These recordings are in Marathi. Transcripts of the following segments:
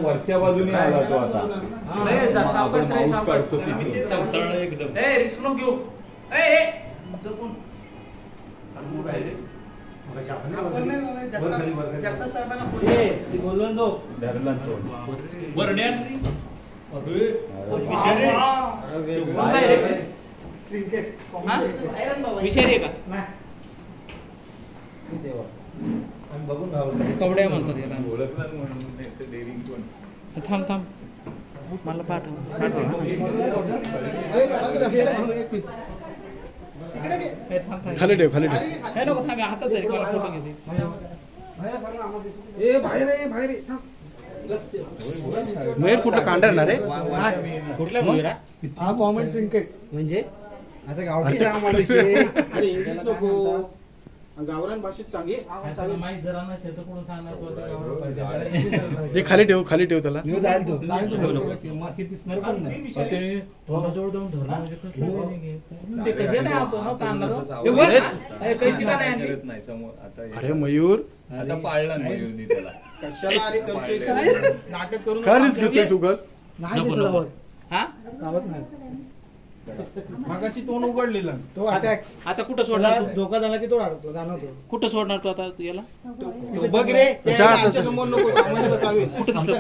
वरच्या बाजूने आला तो आता कवड्या म्हणतात याला. थांब थांब मला पाठव. खाली ठेव खाली ठेव. हे नको थांब हातात तरी मला फोटो घेते. मयूर कुठं कांडणार रे? कुठल्या मुलीला? हा कॉमन ट्रिंकेट म्हणजे आता गावठी अरे इंग्लिश नको गावरान भाषेत सांगे माहिती जरा ना शेत कोण सांगणार हे खाली ठेव खाली ठेव त्याला. त्याच्याजवळ जाऊन धरलं म्हणजे ते कधी नाही आपण अरे मयूर आता पाळला नाही मयूरनी त्याला. कशाला अरे नाटक करून खरंच घेतोय शुगर. हा मागाशी तोंड उघडलेलं तो अटॅक. आता कुठं सोडणार? धोका झाला की तो जाणवतो. कुठं सोडणार तू आता याला? बघ रे समोर नको सामान्य बसावे. कुठं दिसलं?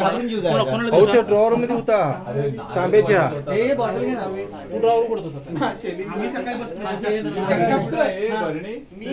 त्या ड्रॉवर मध्ये होता तांब्याच्या. ड्रॉवर कुठं होता? आम्ही सकाळी बसलो. भरणी मी